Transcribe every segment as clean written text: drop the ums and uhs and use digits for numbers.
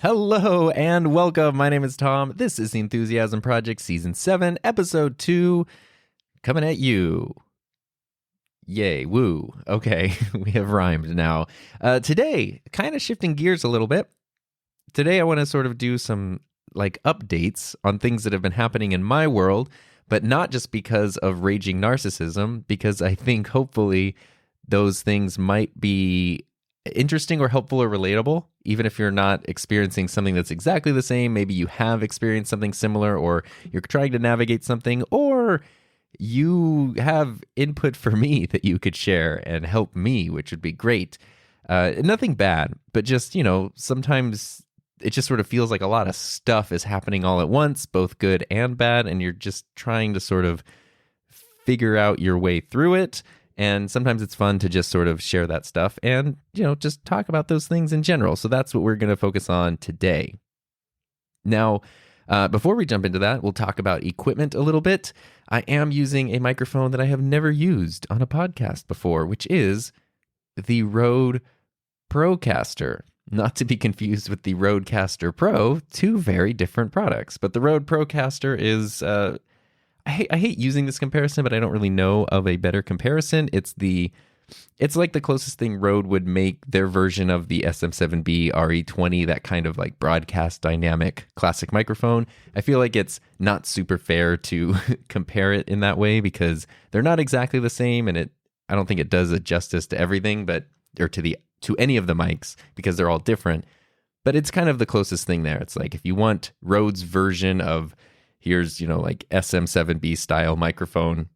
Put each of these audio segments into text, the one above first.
Hello and welcome. My name is Tom. This is the Enthusiasm Project Season 7, Episode 2, coming at you. Yay, woo. Okay, we have rhymed now. Today, kind of shifting gears a little bit. Today I want to sort of do some updates on things that have been happening in my world, but not just because of raging narcissism, because I think hopefully those things might be interesting or helpful or relatable, even if you're not experiencing something that's exactly the same. Maybe you have experienced something similar, or you're trying to navigate something, or you have input for me that you could share and help me, which would be great. Nothing bad, but just, sometimes it just sort of feels like a lot of stuff is happening all at once, both good and bad, and you're just trying to sort of figure out your way through it. And sometimes it's fun to just sort of share that stuff and, just talk about those things in general. So that's what we're going to focus on today. Now, before we jump into that, we'll talk about equipment a little bit. I am using a microphone that I have never used on a podcast before, which is the Rode Procaster. Not to be confused with the Rodecaster Pro, two very different products. But the Rode Procaster is... I hate using this comparison, but I don't really know of a better comparison. It's like the closest thing Rode would make their version of the SM7B RE20, that kind of like broadcast dynamic classic microphone. I feel like it's not super fair to compare it in that way because they're not exactly the same, and I don't think it does a justice to everything, or to any of the mics, because they're all different. But it's kind of the closest thing there. It's like if you want Rode's version of here's, like SM7B style microphone.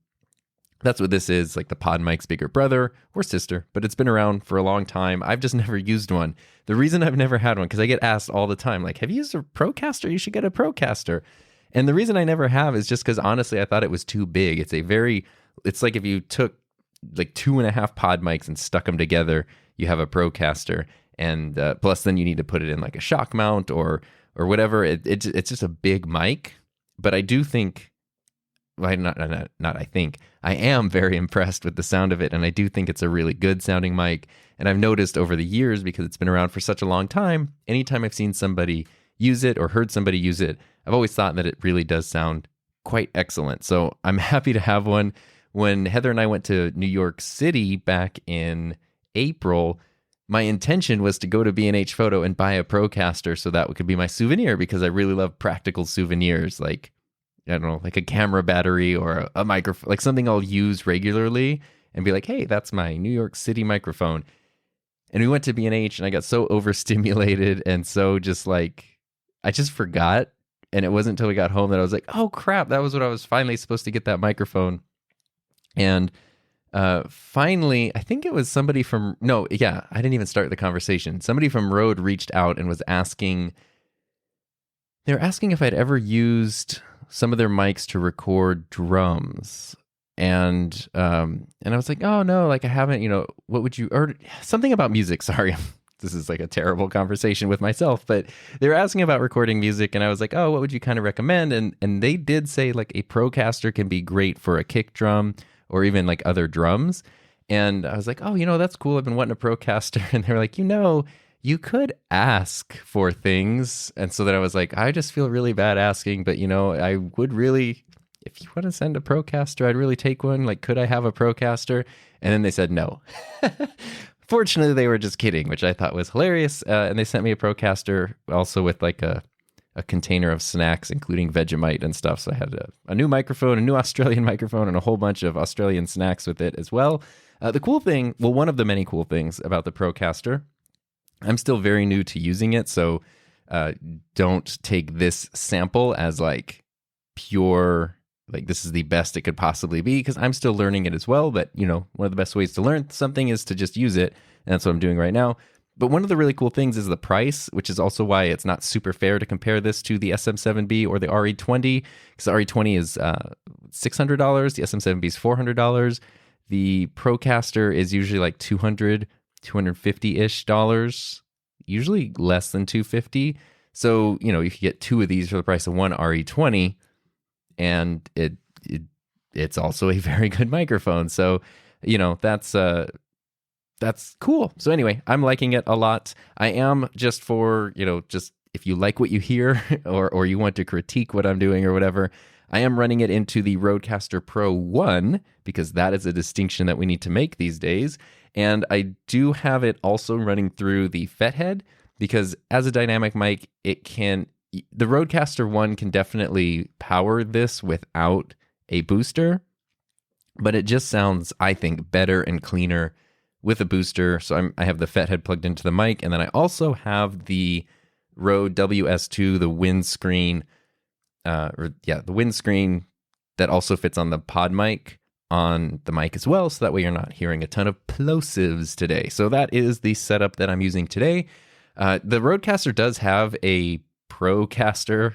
That's what this is, like the pod mic's bigger brother or sister, but it's been around for a long time. I've just never used one. The reason I've never had one, because I get asked all the time, like, have you used a Procaster? You should get a Procaster. And the reason I never have is just because, honestly, I thought it was too big. It's like if you took like 2.5 pod mics and stuck them together, you have a Procaster. And plus then you need to put it in like a shock mount or whatever. It's just a big mic. But I do think, I am very impressed with the sound of it, and I do think it's a really good sounding mic. And I've noticed over the years, because it's been around for such a long time, anytime I've seen somebody use it or heard somebody use it, I've always thought that it really does sound quite excellent. So I'm happy to have one. When Heather and I went to New York City back in April, my intention was to go to B&H Photo and buy a Procaster so that could be my souvenir, because I really love practical souvenirs, like, I don't know, like a camera battery or a microphone, like something I'll use regularly and be like, hey, that's my New York City microphone. And we went to B&H and I got so overstimulated and so just like, I just forgot. And it wasn't until we got home that I was like, oh crap, that was what I was finally supposed to get, that microphone. And finally, I think it was somebody from, I didn't even start the conversation. Somebody from Rode reached out and was asking if I'd ever used some of their mics to record drums. And I was like, oh no, like I haven't, what would you, or something about music. Sorry. This is like a terrible conversation with myself, but they were asking about recording music, and I was like, oh, what would you kind of recommend? And they did say like a Procaster can be great for a kick drum or even like other drums. And I was like, oh, that's cool. I've been wanting a Procaster. And they're like, you could ask for things. And so then I was like, I just feel really bad asking, but I would really, if you want to send a Procaster, I'd really take one. Like, could I have a Procaster? And then they said no. Fortunately, they were just kidding, which I thought was hilarious. And they sent me a Procaster also with like a container of snacks, including Vegemite and stuff. So I had a new microphone, a new Australian microphone, and a whole bunch of Australian snacks with it as well. The cool thing, one of the many cool things about the Procaster, I'm still very new to using it, so don't take this sample as like pure, like this is the best it could possibly be, because I'm still learning it as well. But, one of the best ways to learn something is to just use it, and that's what I'm doing right now. But one of the really cool things is the price, which is also why it's not super fair to compare this to the SM7B or the RE20, because the RE20 is $600, the SM7B is $400. The Procaster is usually like $250-ish dollars, usually less than $250. So, you could get two of these for the price of one RE20, and it's also a very good microphone. So, that's cool. So anyway, I'm liking it a lot. I am, just for, just if you like what you hear or you want to critique what I'm doing or whatever, I am running it into the Rodecaster Pro 1 because that is a distinction that we need to make these days. And I do have it also running through the Fethead because as a dynamic mic, the Rodecaster 1 can definitely power this without a booster, but it just sounds, I think, better and cleaner with a booster. So I have the Fethead plugged into the mic, and then I also have the Rode WS2, the windscreen, the windscreen that also fits on the pod mic on the mic as well, so that way you're not hearing a ton of plosives today. So that is the setup that I'm using today. The Rodecaster does have a Procaster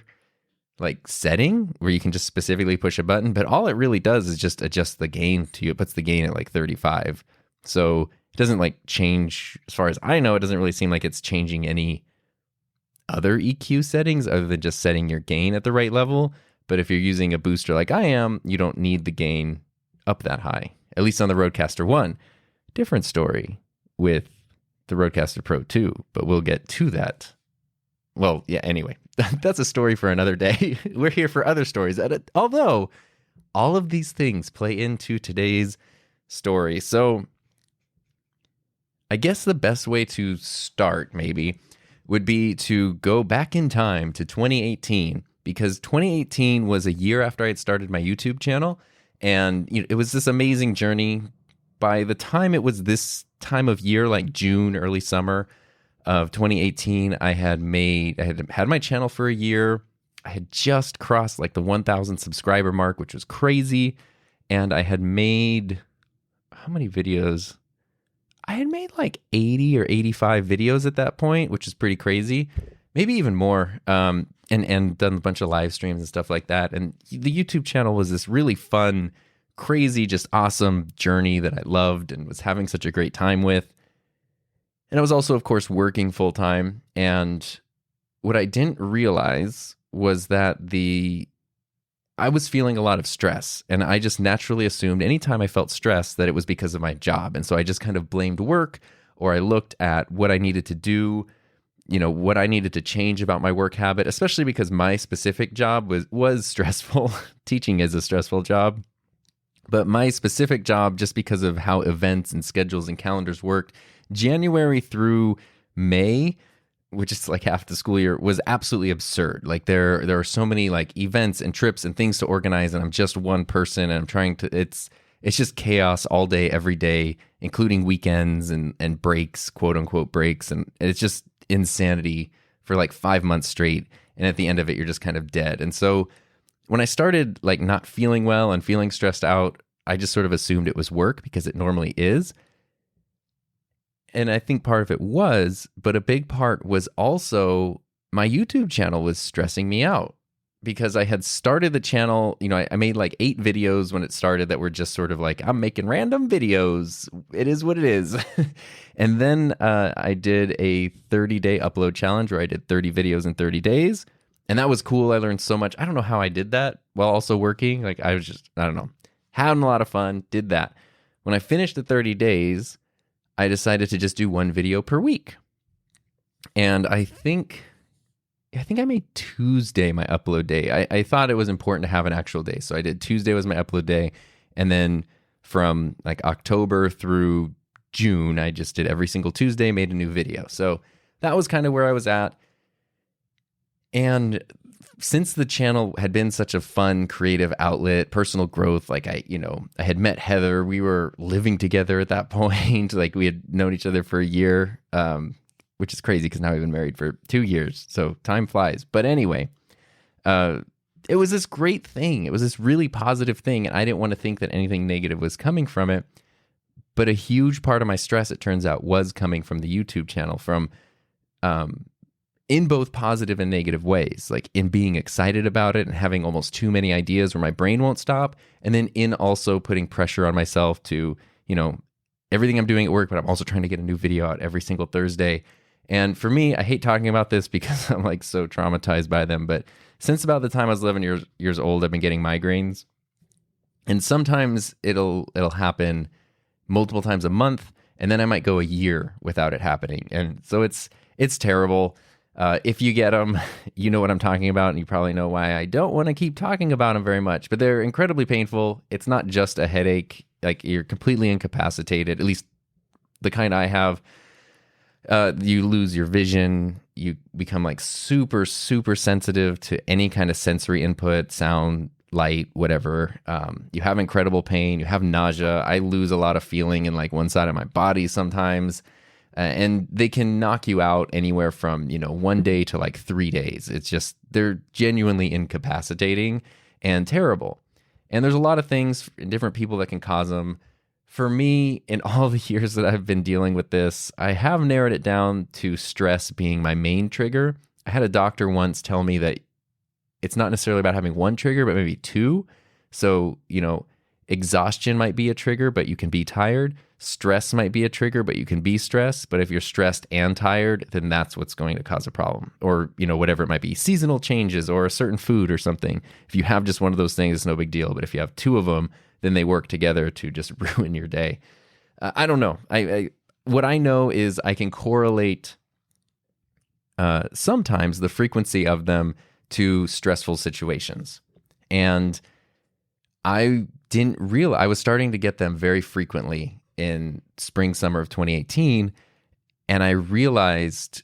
like setting where you can just specifically push a button, but all it really does is just adjust the gain to you. It puts the gain at like 35. So it doesn't like change, as far as I know, it doesn't really seem like it's changing any other EQ settings other than just setting your gain at the right level. But if you're using a booster like I am, you don't need the gain up that high, at least on the Rodecaster 1. Different story with the Rodecaster Pro 2, but we'll get to that. Well, yeah, anyway, that's a story for another day. We're here for other stories, although all of these things play into today's story. So I guess the best way to start maybe would be to go back in time to 2018, because 2018 was a year after I had started my YouTube channel, and it was this amazing journey. By the time it was this time of year, like June, early summer of 2018, I had had my channel for a year. I had just crossed like the 1,000 subscriber mark, which was crazy, and I had made, how many videos? I had made like 80 or 85 videos at that point, which is pretty crazy. Maybe even more. And done a bunch of live streams and stuff like that. And the YouTube channel was this really fun, crazy, just awesome journey that I loved and was having such a great time with. And I was also, of course, working full time. And what I didn't realize was that I was feeling a lot of stress, and I just naturally assumed anytime I felt stressed that it was because of my job. And so I just kind of blamed work, or I looked at what I needed to do, what I needed to change about my work habit, especially because my specific job was stressful. Teaching is a stressful job. But my specific job, just because of how events and schedules and calendars worked, January through May, which is like half the school year, was absolutely absurd. Like there are so many like events and trips and things to organize, and I'm just one person, and I'm trying to, it's just chaos all day, every day, including weekends and breaks, quote unquote breaks. And it's just insanity for like 5 months straight. And at the end of it, you're just kind of dead. And so when I started like not feeling well and feeling stressed out, I just sort of assumed it was work, because it normally is. And I think part of it was, but a big part was also my YouTube channel was stressing me out, because I had started the channel, I made like 8 videos when it started that were just sort of like, I'm making random videos. It is what it is. And then I did a 30-day upload challenge where I did 30 videos in 30 days. And that was cool. I learned so much. I don't know how I did that while also working. Like I was just, I don't know, having a lot of fun, did that. When I finished the 30 days, I decided to just do one video per week. And I think I made Tuesday my upload day. I thought it was important to have an actual day. So I did Tuesday was my upload day. And then from like October through June, I just did every single Tuesday, made a new video. So that was kind of where I was at. And since the channel had been such a fun, creative outlet, personal growth, like I had met Heather. We were living together at that point. Like we had known each other for a year, which is crazy because now we've been married for 2 years. So time flies. But anyway, it was this great thing. It was this really positive thing. And I didn't want to think that anything negative was coming from it. But a huge part of my stress, it turns out, was coming from the YouTube channel, from in both positive and negative ways, like in being excited about it and having almost too many ideas where my brain won't stop. And then in also putting pressure on myself to, everything I'm doing at work, but I'm also trying to get a new video out every single Thursday. And for me, I hate talking about this because I'm like so traumatized by them. But since about the time I was 11 years old, I've been getting migraines. And sometimes it'll happen multiple times a month. And then I might go a year without it happening. And so it's terrible. If you get them, you know what I'm talking about, and you probably know why I don't want to keep talking about them very much. But they're incredibly painful. It's not just a headache. Like, you're completely incapacitated, at least the kind I have. You lose your vision. You become like super, super sensitive to any kind of sensory input, sound, light, whatever. You have incredible pain. You have nausea. I lose a lot of feeling in like one side of my body sometimes. And they can knock you out anywhere from, 1 day to like 3 days. It's just, they're genuinely incapacitating and terrible. And there's a lot of things in different people that can cause them. For me, in all the years that I've been dealing with this, I have narrowed it down to stress being my main trigger. I had a doctor once tell me that it's not necessarily about having one trigger, but maybe two. So, exhaustion might be a trigger, but you can be tired. Stress might be a trigger, but you can be stressed. But if you're stressed and tired, then that's what's going to cause a problem. Or, whatever it might be, seasonal changes or a certain food or something. If you have just one of those things, it's no big deal. But if you have two of them, then they work together to just ruin your day. I don't know. What I know is I can correlate sometimes the frequency of them to stressful situations. And I didn't realize, I was starting to get them very frequently in spring, summer of 2018. And I realized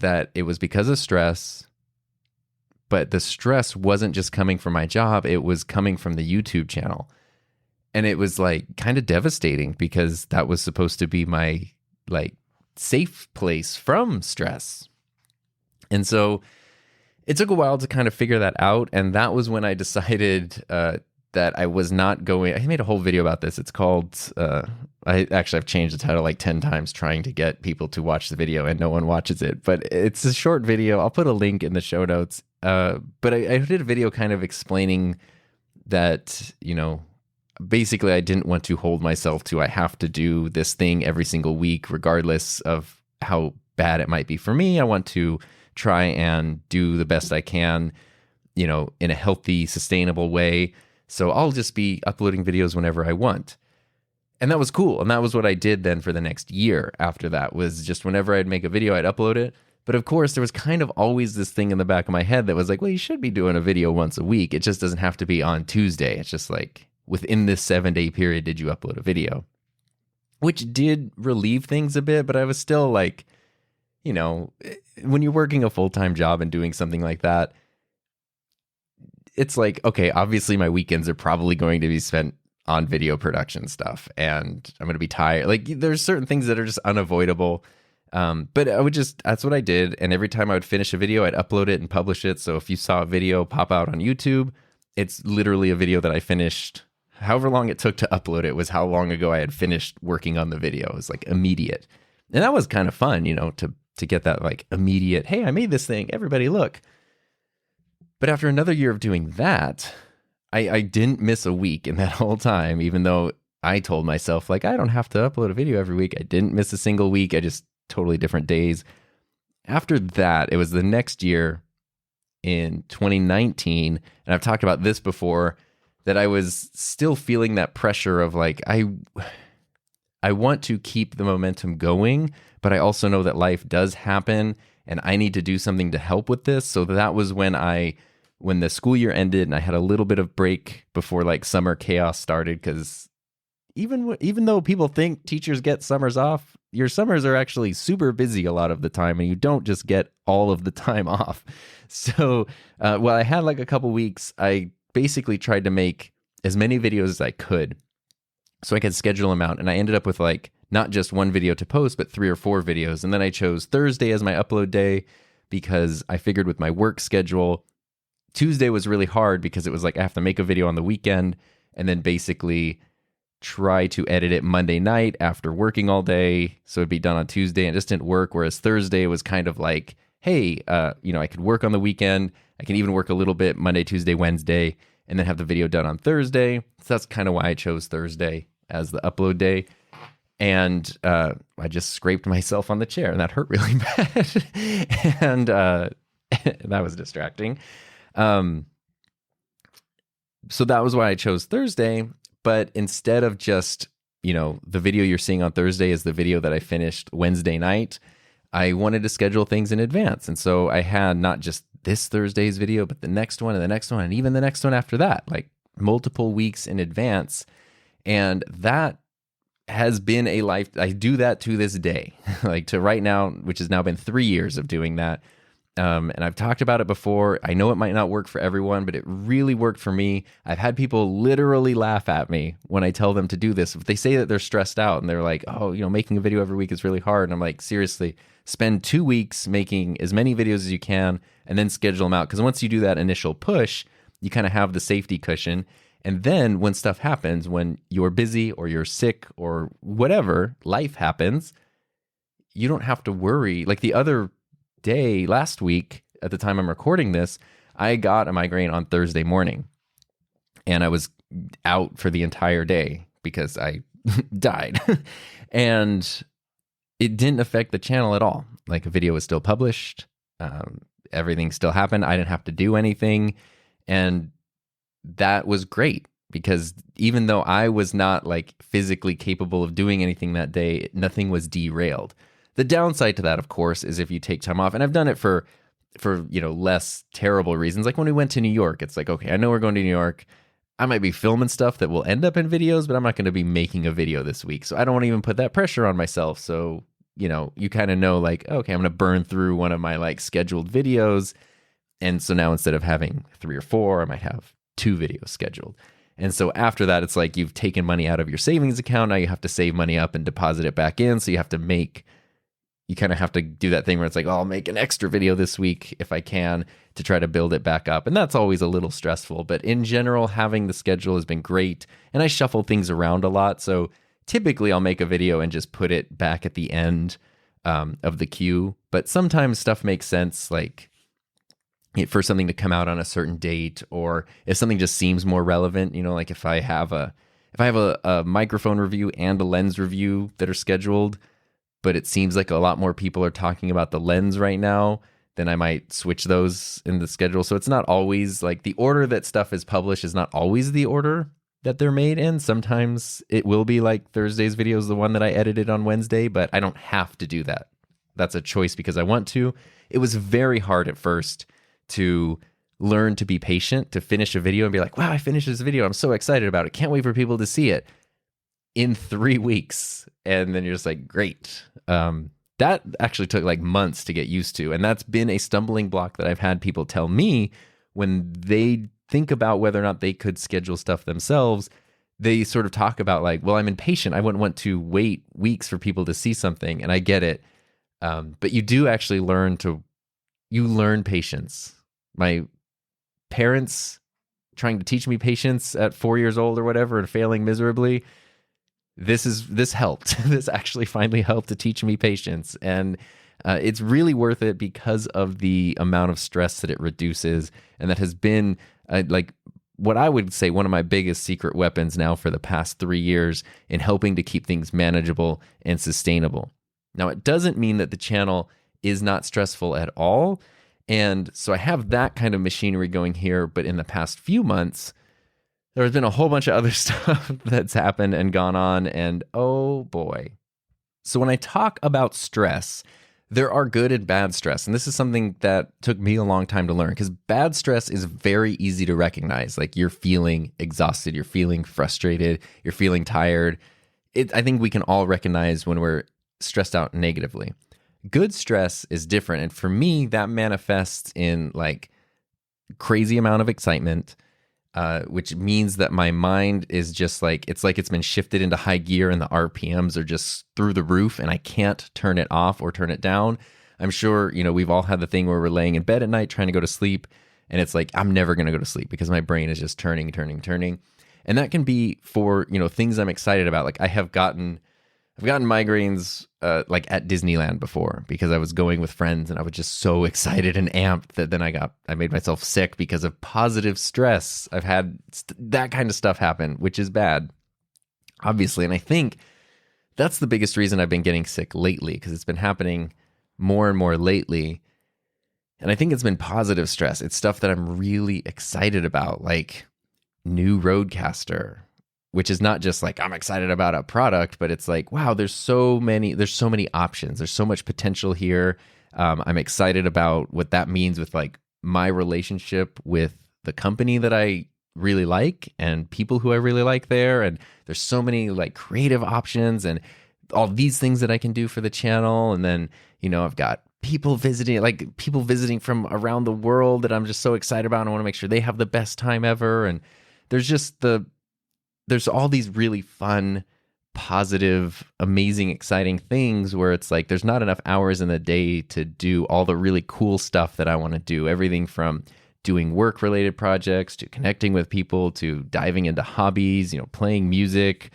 that it was because of stress, but the stress wasn't just coming from my job. It was coming from the YouTube channel. And it was like kind of devastating because that was supposed to be my like safe place from stress. And so it took a while to kind of figure that out. And that was when I decided that I was not going. I made a whole video about this. It's called, I've changed the title like 10 times trying to get people to watch the video and no one watches it. But it's a short video. I'll put a link in the show notes. But I did a video kind of explaining that, basically I didn't want to hold myself to, I have to do this thing every single week, regardless of how bad it might be for me. I want to try and do the best I can, in a healthy, sustainable way. So I'll just be uploading videos whenever I want. And that was cool. And that was what I did then for the next year after that, was just whenever I'd make a video, I'd upload it. But of course, there was kind of always this thing in the back of my head that was like, well, you should be doing a video once a week. It just doesn't have to be on Tuesday. It's just like, within this 7-day period, did you upload a video? Which did relieve things a bit, but I was still like, when you're working a full-time job and doing something like that, it's like, okay, obviously my weekends are probably going to be spent on video production stuff, and I'm going to be tired. Like, there's certain things that are just unavoidable. But that's what I did. And every time I would finish a video, I'd upload it and publish it. So if you saw a video pop out on YouTube, it's literally a video that I finished. However long it took to upload it was how long ago I had finished working on the video. It was like immediate. And that was kind of fun, to get that like immediate, hey, I made this thing, everybody look. But after another year of doing that, I didn't miss a week in that whole time, even though I told myself, like, I don't have to upload a video every week. I didn't miss a single week. I just totally different days. After that, it was the next year in 2019, and I've talked about this before, that I was still feeling that pressure of like, I want to keep the momentum going, but I also know that life does happen and I need to do something to help with this. So that was when the school year ended and I had a little bit of break before like summer chaos started, because even though people think teachers get summers off, your summers are actually super busy a lot of the time, and you don't just get all of the time off. So while I had like a couple weeks, I basically tried to make as many videos as I could so I could schedule them out. And I ended up with like not just one video to post, but 3 or 4 videos. And then I chose Thursday as my upload day because I figured with my work schedule, Tuesday was really hard because it was like I have to make a video on the weekend and then basically try to edit it Monday night after working all day. So it'd be done on Tuesday, and it just didn't work. Whereas Thursday was kind of like, hey, I could work on the weekend. I can even work a little bit Monday, Tuesday, Wednesday, and then have the video done on Thursday. So that's kind of why I chose Thursday as the upload day. And I just scraped myself on the chair, and that hurt really bad. And that was distracting. So that was why I chose Thursday. But instead of just, the video you're seeing on Thursday is the video that I finished Wednesday night, I wanted to schedule things in advance. And so I had not just this Thursday's video, but the next one and the next one and even the next one after that, like multiple weeks in advance. And that has been a life. I do that to this day, like to right now, which has now been 3 years of doing that. And I've talked about it before. I know it might not work for everyone, but it really worked for me. I've had people literally laugh at me when I tell them to do this. If they say that they're stressed out and they're like, oh, making a video every week is really hard. And I'm like, seriously, spend 2 weeks making as many videos as you can and then schedule them out. Because once you do that initial push, you kind of have the safety cushion. And then when stuff happens, when you're busy or you're sick or whatever, life happens, you don't have to worry. Like the other day last week, at the time I'm recording this, I got a migraine on Thursday morning. And I was out for the entire day because I died. And it didn't affect the channel at all. Like a video was still published. Everything still happened. I didn't have to do anything. And that was great because even though I was not like physically capable of doing anything that day, nothing was derailed. The downside to that, of course, is if you take time off, and I've done it for less terrible reasons. Like when we went to New York, it's like, okay, I know we're going to New York. I might be filming stuff that will end up in videos, but I'm not going to be making a video this week. So I don't want to even put that pressure on myself. So, you kind of know like, okay, I'm going to burn through one of my like scheduled videos. And so now instead of having 3 or 4, I might have 2 videos scheduled. And so after that, it's like you've taken money out of your savings account. Now you have to save money up and deposit it back in. So you kind of have to do that thing where it's like, oh, I'll make an extra video this week if I can to try to build it back up. And that's always a little stressful. But in general, having the schedule has been great. And I shuffle things around a lot. So typically I'll make a video and just put it back at the end of the queue. But sometimes stuff makes sense, like for something to come out on a certain date, or if something just seems more relevant, like if I have a microphone review and a lens review that are scheduled, but it seems like a lot more people are talking about the lens right now, then I might switch those in the schedule. So it's not always like the order that stuff is published is not always the order that they're made in. Sometimes it will be like Thursday's video is the one that I edited on Wednesday, but I don't have to do that. That's a choice because I want to. It was very hard at first to learn to be patient, to finish a video and be like, wow, I finished this video. I'm so excited about it. Can't wait for people to see it in 3 weeks. And then you're just like, great. That actually took like months to get used to. And that's been a stumbling block that I've had people tell me when they think about whether or not they could schedule stuff themselves. They sort of talk about like, well, I'm impatient. I wouldn't want to wait weeks for people to see something. And I get it. But you do actually learn patience. My parents trying to teach me patience at 4 years old or whatever and failing miserably. This helped. This actually finally helped to teach me patience. And it's really worth it because of the amount of stress that it reduces. And that has been like what I would say one of my biggest secret weapons now for the past 3 years in helping to keep things manageable and sustainable. Now, it doesn't mean that the channel is not stressful at all. And so I have that kind of machinery going here. But in the past few months, there has been a whole bunch of other stuff that's happened and gone on. And oh boy. So when I talk about stress, there are good and bad stress. And this is something that took me a long time to learn because bad stress is very easy to recognize. Like you're feeling exhausted, you're feeling frustrated, you're feeling tired. I think we can all recognize when we're stressed out negatively. Good stress is different. And for me, that manifests in like crazy amount of excitement, which means that my mind is just like it's been shifted into high gear and the RPMs are just through the roof and I can't turn it off or turn it down. I'm sure, we've all had the thing where we're laying in bed at night trying to go to sleep and it's like, I'm never going to go to sleep because my brain is just turning. And that can be for, things I'm excited about. Like I've gotten migraines like at Disneyland before because I was going with friends and I was just so excited and amped that then I made myself sick because of positive stress. I've had that kind of stuff happen, which is bad, obviously. And I think that's the biggest reason I've been getting sick lately because it's been happening more and more lately. And I think it's been positive stress. It's stuff that I'm really excited about, like new Rodecaster, which is not just like I'm excited about a product, but it's like, wow, there's so many options. There's so much potential here. I'm excited about what that means with like my relationship with the company that I really like and people who I really like there. And there's so many like creative options and all these things that I can do for the channel. And then, I've got people visiting from around the world that I'm just so excited about. And I want to make sure they have the best time ever. And there's all these really fun, positive, amazing, exciting things where it's like there's not enough hours in the day to do all the really cool stuff that I want to do. Everything from doing work-related projects to connecting with people to diving into hobbies, playing music,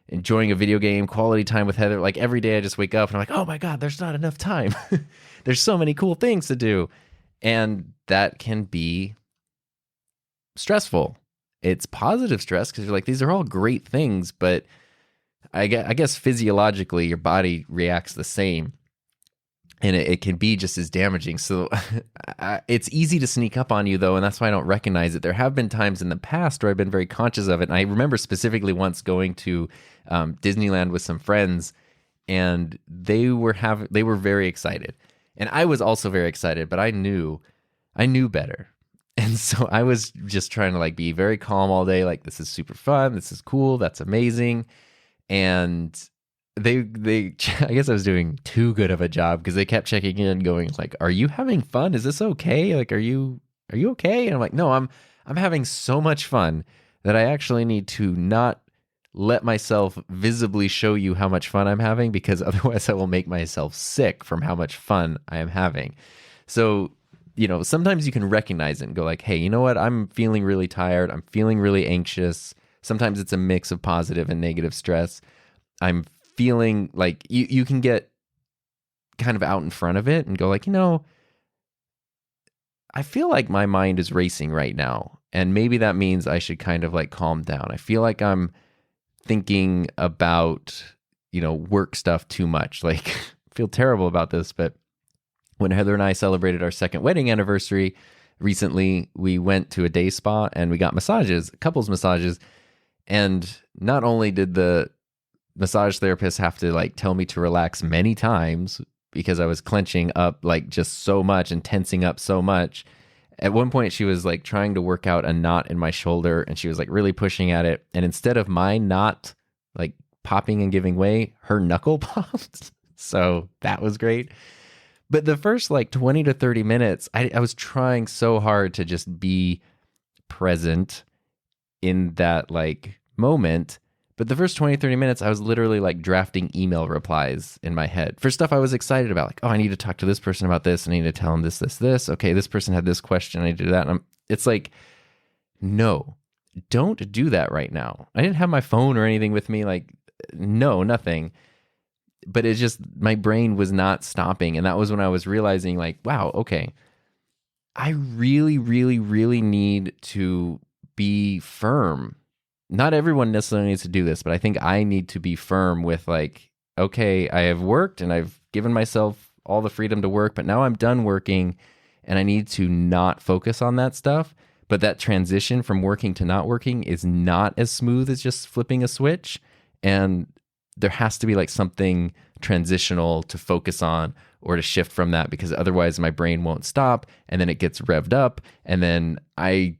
enjoying a video game, quality time with Heather. Like every day I just wake up and I'm like, oh my God, there's not enough time. There's so many cool things to do. And that can be stressful. It's positive stress because you're like, these are all great things, but I guess physiologically your body reacts the same. And it can be just as damaging. So it's easy to sneak up on you, though, and that's why I don't recognize it. There have been times in the past where I've been very conscious of it. And I remember specifically once going to Disneyland with some friends, and they were very excited. And I was also very excited, but I knew better. And so I was just trying to like be very calm all day. Like, this is super fun. This is cool. That's amazing. And they I guess I was doing too good of a job because they kept checking in going like, are you having fun? Is this okay? Like, are you okay? And I'm like, no, I'm having so much fun that I actually need to not let myself visibly show you how much fun I'm having, because otherwise I will make myself sick from how much fun I am having. So, sometimes you can recognize it and go like, hey, you know what? I'm feeling really tired. I'm feeling really anxious. Sometimes it's a mix of positive and negative stress. I'm feeling like you can get kind of out in front of it and go like, I feel like my mind is racing right now. And maybe that means I should kind of like calm down. I feel like I'm thinking about, work stuff too much. Like, I feel terrible about this, but when Heather and I celebrated our second wedding anniversary recently, we went to a day spa and we got couples massages. And not only did the massage therapist have to like tell me to relax many times because I was clenching up like just so much and tensing up so much. At one point she was like trying to work out a knot in my shoulder and she was like really pushing at it. And instead of my knot like popping and giving way, her knuckle popped. So that was great. But the first like 20 to 30 minutes, I was trying so hard to just be present in that like moment. But the first 20, 30 minutes, I was literally like drafting email replies in my head for stuff I was excited about. Like, oh, I need to talk to this person about this. I need to tell them this, this, this. Okay, this person had this question. I need to do that. And it's like, no, don't do that right now. I didn't have my phone or anything with me. Like, no, nothing. But it's just, my brain was not stopping. And that was when I was realizing like, wow, okay, I really, really, really need to be firm. Not everyone necessarily needs to do this, but I think I need to be firm with like, okay, I have worked and I've given myself all the freedom to work, but now I'm done working and I need to not focus on that stuff. But that transition from working to not working is not as smooth as just flipping a switch. And there has to be like something transitional to focus on or to shift from that, because otherwise my brain won't stop and then it gets revved up and then I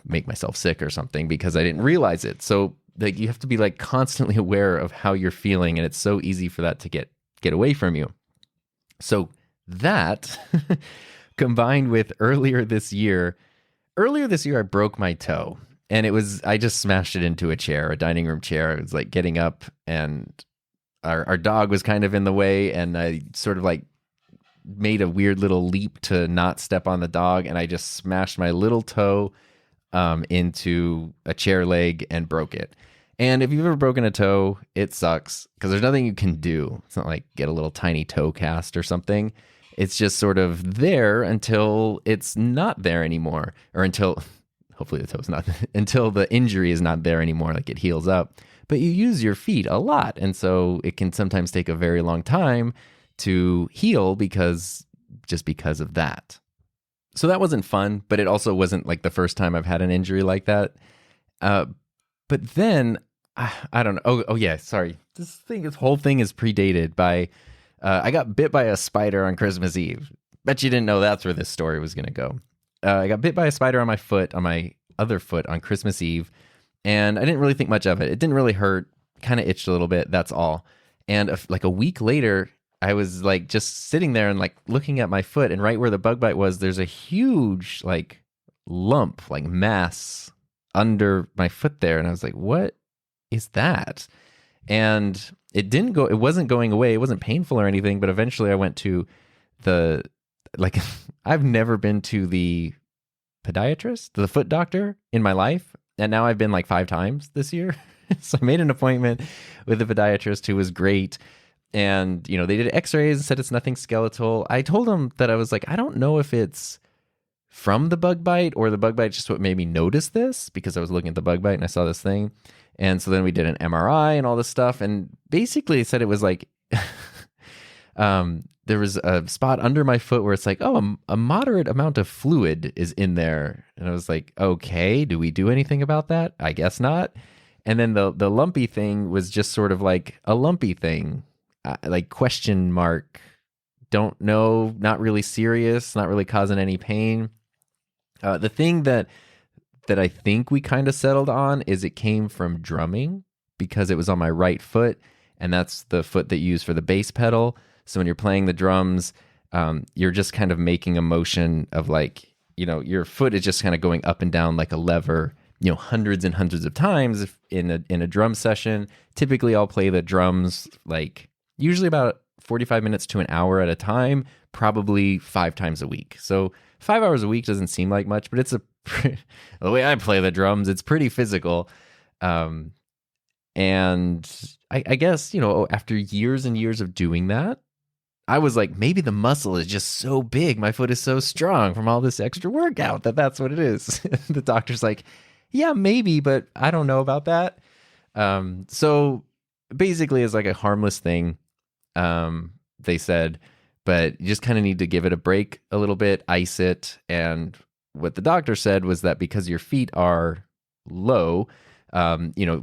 make myself sick or something because I didn't realize it. So like you have to be like constantly aware of how you're feeling, and it's so easy for that to get away from you. So that combined with earlier this year I broke my toe, and I just smashed it into a dining room chair. It was like getting up, and our dog was kind of in the way, and I sort of like made a weird little leap to not step on the dog, and I just smashed my little toe into a chair leg and broke it. And if you've ever broken a toe, it sucks because there's nothing you can do. It's not like get a little tiny toe cast or something. It's just sort of there until it's not there anymore, or until hopefully the toe's not until the injury is not there anymore, like it heals up. But you use your feet a lot, and so it can sometimes take a very long time to heal because of that. So that wasn't fun, but it also wasn't like the first time I've had an injury like that. But then I don't know. Oh yeah, sorry. This whole thing is predated by. I got bit by a spider on Christmas Eve. Bet you didn't know that's where this story was going to go. I got bit by a spider on my other foot on Christmas Eve, and I didn't really think much of it. It didn't really hurt, kind of itched a little bit. That's all. And like a week later, I was like just sitting there and like looking at my foot, and right where the bug bite was, there's a huge like lump, like mass under my foot there, and I was like, "What is that?" And it wasn't going away. It wasn't painful or anything, but eventually I went to the, like, I've never been to the podiatrist, the foot doctor in my life. And now I've been like 5 times this year. So I made an appointment with the podiatrist who was great. And, they did x-rays and said it's nothing skeletal. I told him that I was like, I don't know if it's from the bug bite or the bug bite just what made me notice this, because I was looking at the bug bite and I saw this thing. And so then we did an MRI and all this stuff. And basically said it was like, there was a spot under my foot where it's like, oh, a moderate amount of fluid is in there. And I was like, okay, do we do anything about that? I guess not. And then the lumpy thing was just sort of like a lumpy thing, like question mark. Don't know, not really serious, not really causing any pain. The thing that I think we kind of settled on is it came from drumming, because it was on my right foot, and that's the foot that you use for the bass pedal. So when you're playing the drums, you're just kind of making a motion of like, your foot is just kind of going up and down like a lever, hundreds and hundreds of times in a drum session. Typically I'll play the drums like usually about 45 minutes to an hour at a time, probably 5 times a week. So 5 hours a week doesn't seem like much, but it's the way I play the drums, it's pretty physical. And I guess, after years and years of doing that, I was like, maybe the muscle is just so big. My foot is so strong from all this extra workout that's what it is. The doctor's like, yeah, maybe, but I don't know about that. So basically it's like a harmless thing. They said, but you just kind of need to give it a break a little bit, ice it. And what the doctor said was that because your feet are low,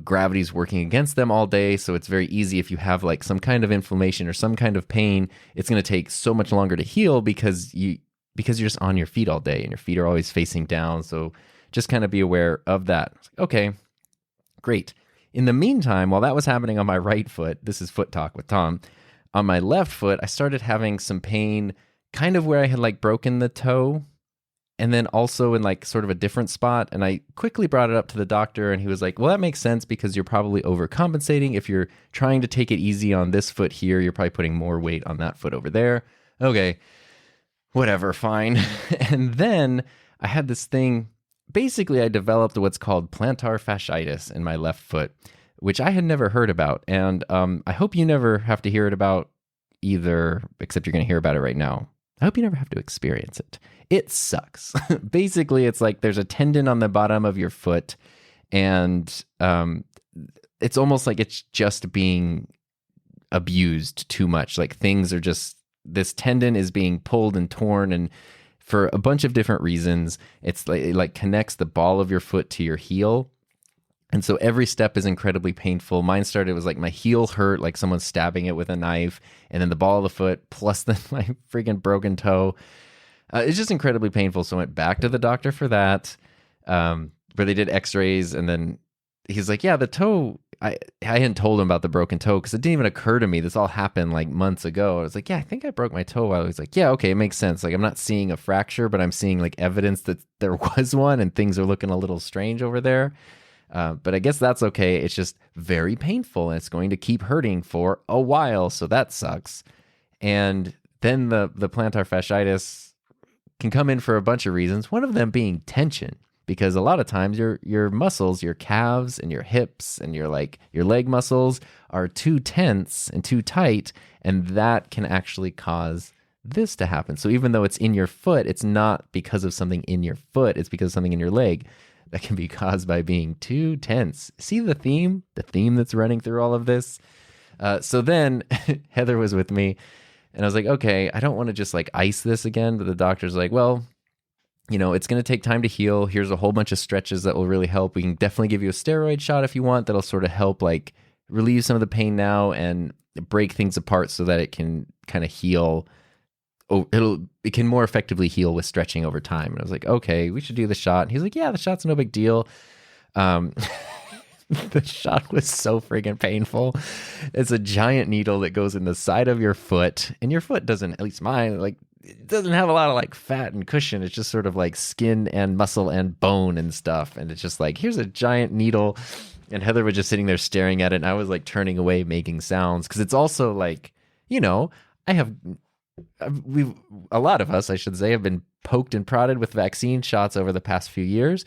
gravity's working against them all day. So it's very easy if you have like some kind of inflammation or some kind of pain, it's going to take so much longer to heal because you're just on your feet all day and your feet are always facing down. So just kind of be aware of that. Okay, great. In the meantime, while that was happening on my right foot, this is Foot Talk with Tom, on my left foot, I started having some pain kind of where I had like broken the toe, and then also in like sort of a different spot. And I quickly brought it up to the doctor, and he was like, well, that makes sense because you're probably overcompensating. If you're trying to take it easy on this foot here, you're probably putting more weight on that foot over there. Okay, whatever, fine. And then I had this thing, basically I developed what's called plantar fasciitis in my left foot, which I had never heard about. And I hope you never have to hear it about either, except you're going to hear about it right now. I hope you never have to experience it. It sucks. Basically, it's like there's a tendon on the bottom of your foot, and it's almost like it's just being abused too much. Like things are just, this tendon is being pulled and torn, and for a bunch of different reasons, it's like it like connects the ball of your foot to your heel. And so every step is incredibly painful. Mine started, it was like my heel hurt, like someone stabbing it with a knife, and then the ball of the foot, plus then my freaking broken toe. It's just incredibly painful. So I went back to the doctor for that, where they did x-rays, and then he's like, yeah, the toe, I hadn't told him about the broken toe because it didn't even occur to me. This all happened like months ago. I was like, yeah, I think I broke my toe. While he's like, yeah, okay, it makes sense. Like I'm not seeing a fracture, but I'm seeing like evidence that there was one, and things are looking a little strange over there. But I guess that's okay. It's just very painful, and it's going to keep hurting for a while. So that sucks. And then the plantar fasciitis can come in for a bunch of reasons. One of them being tension, because a lot of times your muscles, your calves and your hips and your leg muscles are too tense and too tight, and that can actually cause this to happen. So even though it's in your foot, it's not because of something in your foot, it's because of something in your leg that can be caused by being too tense. See the theme that's running through all of this? So then Heather was with me, and I was like, okay, I don't want to just like ice this again. But the doctor's like, well, it's going to take time to heal. Here's a whole bunch of stretches that will really help. We can definitely give you a steroid shot if you want. That'll sort of help like relieve some of the pain now and break things apart so that it can kind of heal. It can more effectively heal with stretching over time. And I was like, okay, we should do the shot. And he's like, yeah, the shot's no big deal. The shot was so friggin' painful. It's a giant needle that goes in the side of your foot, and your foot doesn't, at least mine, like it doesn't have a lot of like fat and cushion. It's just sort of like skin and muscle and bone and stuff. And it's just like, here's a giant needle. And Heather was just sitting there staring at it, and I was like turning away, making sounds. Cause it's also like, a lot of us, I should say, have been poked and prodded with vaccine shots over the past few years.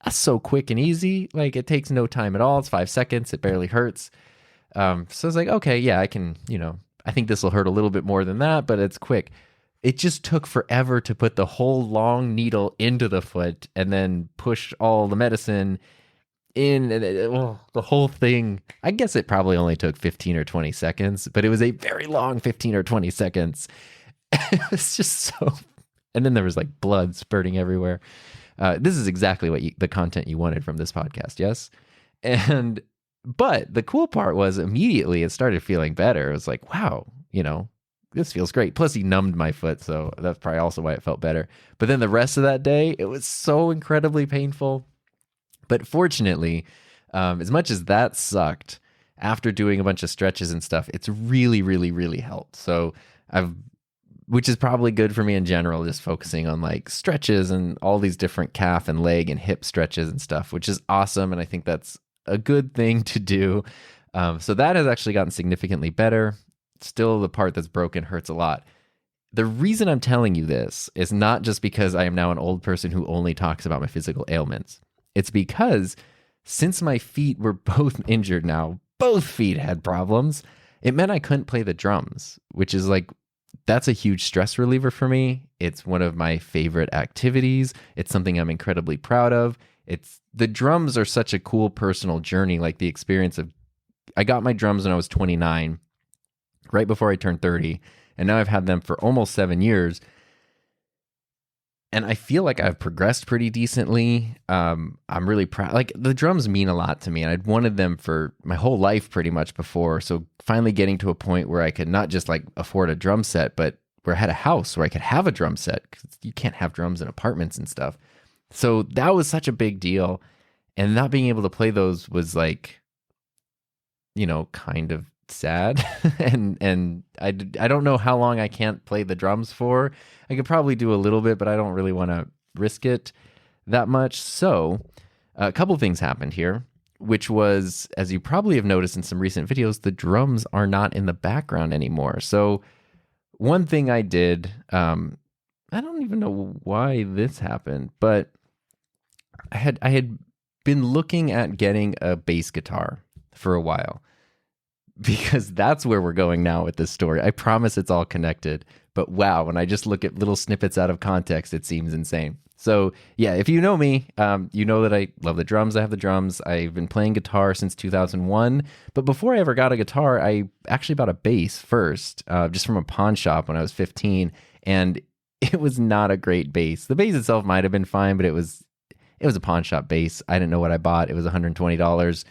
That's so quick and easy. Like it takes no time at all. It's 5 seconds. It barely hurts. So I was like, okay, yeah, I can, I think this will hurt a little bit more than that, but it's quick. It just took forever to put the whole long needle into the foot and then push all the medicine in, and the whole thing. I guess it probably only took 15 or 20 seconds, but it was a very long 15 or 20 seconds. It was just so, and then there was like blood spurting everywhere. This is exactly what the content you wanted from this podcast, yes? But the cool part was immediately it started feeling better. It was like, wow, this feels great. Plus he numbed my foot, so that's probably also why it felt better. But then the rest of that day, it was so incredibly painful. But fortunately, as much as that sucked, after doing a bunch of stretches and stuff, it's really, really, really helped. So which is probably good for me in general, just focusing on like stretches and all these different calf and leg and hip stretches and stuff, which is awesome. And I think that's a good thing to do. So that has actually gotten significantly better. Still, the part that's broken hurts a lot. The reason I'm telling you this is not just because I am now an old person who only talks about my physical ailments. It's because since my feet were both injured now, both feet had problems, it meant I couldn't play the drums, which is like, that's a huge stress reliever for me. It's one of my favorite activities. It's something I'm incredibly proud of. The drums are such a cool personal journey, like the experience of, I got my drums when I was 29, right before I turned 30, and now I've had them for almost 7 years. And I feel like I've progressed pretty decently. I'm really proud. Like the drums mean a lot to me, and I'd wanted them for my whole life pretty much before. So finally getting to a point where I could not just like afford a drum set, but where I had a house where I could have a drum set, because you can't have drums in apartments and stuff. So that was such a big deal. And not being able to play those was like, kind of sad. and I don't know how long I can't play the drums for. I could probably do a little bit, but I don't really want to risk it that much. So a couple things happened here, which was, as you probably have noticed in some recent videos, the drums are not in the background anymore. So one thing I did, I don't even know why this happened, but I had been looking at getting a bass guitar for a while, because that's where we're going now with this story. I promise it's all connected, but wow, when I just look at little snippets out of context, it seems insane. So yeah, if you know me, you know that I love the drums. I have the drums. I've been playing guitar since 2001, but before I ever got a guitar, I actually bought a bass first, just from a pawn shop when I was 15, and it was not a great bass. The bass itself might have been fine, but it was a pawn shop bass. I didn't know what I bought. It was $120.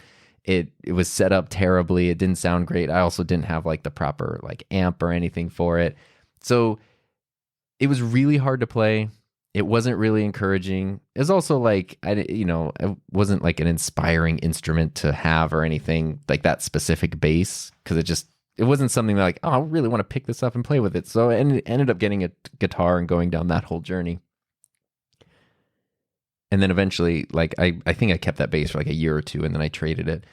It was set up terribly. It didn't sound great. I also didn't have like the proper like amp or anything for it. So it was really hard to play. It wasn't really encouraging. It was also like, it wasn't like an inspiring instrument to have or anything like that specific bass, because it wasn't something that like, oh, I really want to pick this up and play with it. So I ended up getting a guitar and going down that whole journey. And then eventually, like, I think I kept that bass for like a year or two, and then I traded it.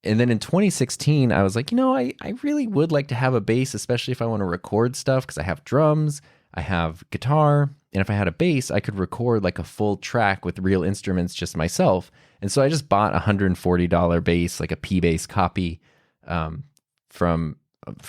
And then in 2016, I was like, I really would like to have a bass, especially if I want to record stuff, because I have drums, I have guitar, and if I had a bass, I could record like a full track with real instruments just myself. And so I just bought a $140 bass, like a P-Bass copy from